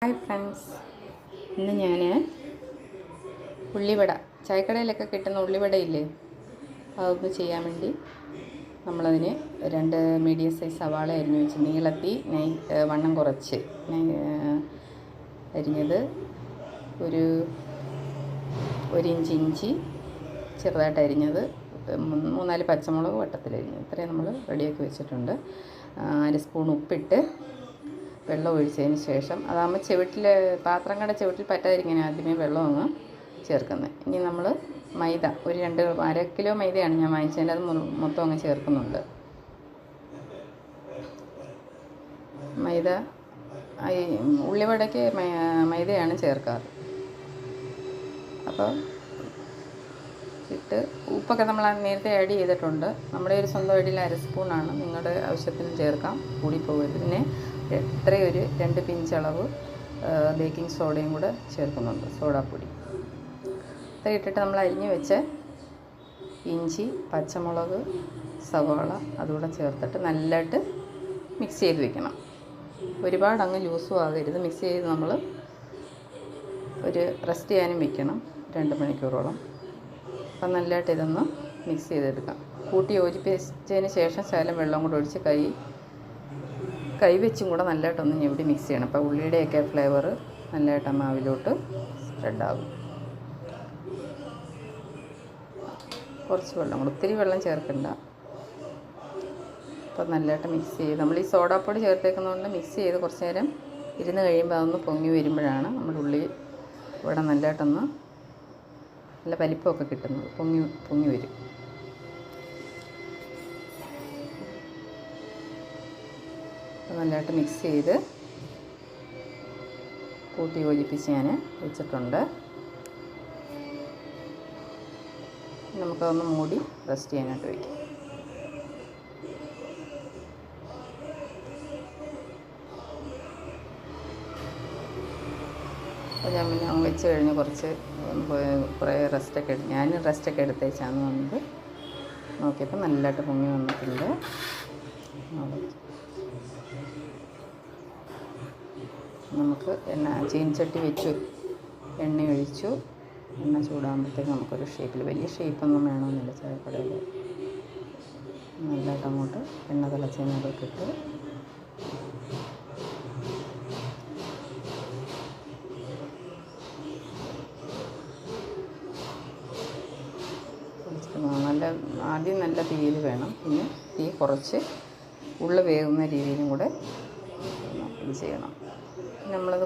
Hi friends, ഇന്ന് ഞാൻ ഉള്ളിവട, ചായക്കടയിലൊക്കെ കിട്ടുന്ന ഉള്ളിവടയില്ലേ, അതൊന്ന് ചെയ്യാൻ വേണ്ടി നമ്മളതിന് 2 മീഡിയം സൈസ് സവാള അരിഞ്ഞ് വെച്ച് നീളത്തി വണ്ണം കുറച്ച് അരിഞ്ഞത്, ഒരു ഇഞ്ച് ഇഞ്ചി ചെറുതായിട്ട് അരിഞ്ഞത്, 3-4 പച്ചമുളക് വട്ടത്തിലരിഞ്ഞത്, ഇത്രയും നമ്മൾ റെഡിയാക്കി വെച്ചിട്ടുണ്ട്. 1 സ്പൂൺ ഉപ്പിട്ട് വെള്ളം ഒഴിച്ചതിന് ശേഷം, അതാകുമ്പോൾ പാത്രങ്ങളുടെ ചുവട്ടിൽ പറ്റാതിരിക്കാൻ ആദ്യമേ വെള്ളം അങ്ങ് ചേർക്കുന്നത്. ഇനി നമ്മൾ മൈദ ഒരു 1/2 കിലോ മൈദയാണ് ഞാൻ വാങ്ങിച്ചതിൻ്റെ, അത് മൊത്തം അങ്ങ് ചേർക്കുന്നുണ്ട്. മൈദ ഉള്ളിവടയ്ക്ക് മൈദയാണ് ചേർക്കാറ്. അപ്പോൾ ഇട്ട് ഉപ്പൊക്കെ നമ്മൾ നേരത്തെ ആഡ് ചെയ്തിട്ടുണ്ട്. നമ്മുടെ ഒരു സ്വന്തം ഐഡിയിൽ 1 സ്പൂണാണ്, നിങ്ങളുടെ ആവശ്യത്തിന് ചേർക്കാം, കൂടിപ്പോകരുത്. പിന്നെ ഒരു 2 പിഞ്ച് അളവ് ബേക്കിംഗ് സോഡയും കൂടെ ചേർക്കുന്നുണ്ട്, സോഡാപ്പൊടി. ഇത്ര ഇട്ടിട്ട് നമ്മൾ അരിഞ്ഞ് വെച്ച ഇഞ്ചി, പച്ചമുളക്, സവാള അതുകൂടെ ചേർത്തിട്ട് നല്ലതായിട്ട് മിക്സ് ചെയ്ത് വെക്കണം. ഒരുപാട് അങ്ങ് ലൂസും ആകരുത്. മിക്സ് ചെയ്ത് നമ്മൾ ഒരു റെസ്റ്റ് ചെയ്യാനും വെക്കണം 2 മണിക്കൂറോളം. അപ്പം നല്ലതായിട്ട് ഇതൊന്ന് മിക്സ് ചെയ്തെടുക്കാം. കൂട്ടി യോജിപ്പിച്ചതിന് ശേഷം ശകലം വെള്ളം കൂടെ ഒഴിച്ച് കൈ വെച്ചും കൂടെ നല്ലതായിട്ടൊന്ന് ഞെവിടി മിക്സ് ചെയ്യണം. അപ്പോൾ ഉള്ളിയുടെയൊക്കെ ഫ്ലേവർ നല്ലതായിട്ട് മാവിലോട്ട് സ്പ്രെഡാകും. കുറച്ച് വെള്ളം കൂടെ, ഒത്തിരി വെള്ളം ചേർക്കണ്ട. അപ്പോൾ നല്ലതായിട്ട് മിക്സ് ചെയ്ത്, നമ്മൾ ഈ സോഡാപ്പൊടി ചേർത്തേക്കുന്നതുകൊണ്ട് മിക്സ് ചെയ്ത് കുറച്ച് നേരം ഇരുന്ന് കഴിയുമ്പോൾ അതൊന്ന് പൊങ്ങി വരുമ്പോഴാണ് നമ്മുടെ ഉള്ളി ഇവിടെ നല്ലതായിട്ടൊന്ന് നല്ല വലിപ്പമൊക്കെ കിട്ടുന്നത്, പൊങ്ങി വരും. നല്ലതായിട്ട് മിക്സ് ചെയ്ത് കൂട്ടി യോജിപ്പിച്ച് ഞാൻ വെച്ചിട്ടുണ്ട്. നമുക്കതൊന്ന് മൂടി റെസ്റ്റ് ചെയ്യാനായിട്ട് വയ്ക്കാം. അപ്പോൾ ഞാൻ വെച്ച് കഴിഞ്ഞ് കുറേ ഞാൻ റെസ്റ്റൊക്കെ എടുത്തേച്ചാണ് വന്നത്. നോക്കിയപ്പോൾ നല്ലതായിട്ട് പൊങ്ങി വന്നിട്ടുണ്ട്. നമുക്ക് ചീനച്ചട്ടി വെച്ചു, എണ്ണ ഒഴിച്ചു. എണ്ണ ചൂടാകുമ്പോഴത്തേക്ക് നമുക്കൊരു ഷേപ്പിൽ, വലിയ ഷേപ്പൊന്നും വേണമെന്നില്ല ചായക്കടയിൽ. നല്ലതായിട്ട് അങ്ങോട്ട് എണ്ണ തിളച്ചതിനകത്തോട്ട് ഇട്ട് ആദ്യം നല്ല തീയിൽ വേണം, പിന്നെ തീ കുറച്ച് ഉള്ളി വേകുന്ന രീതിയിലും കൂടെ ഇത് ചെയ്യണം. നമ്മളത്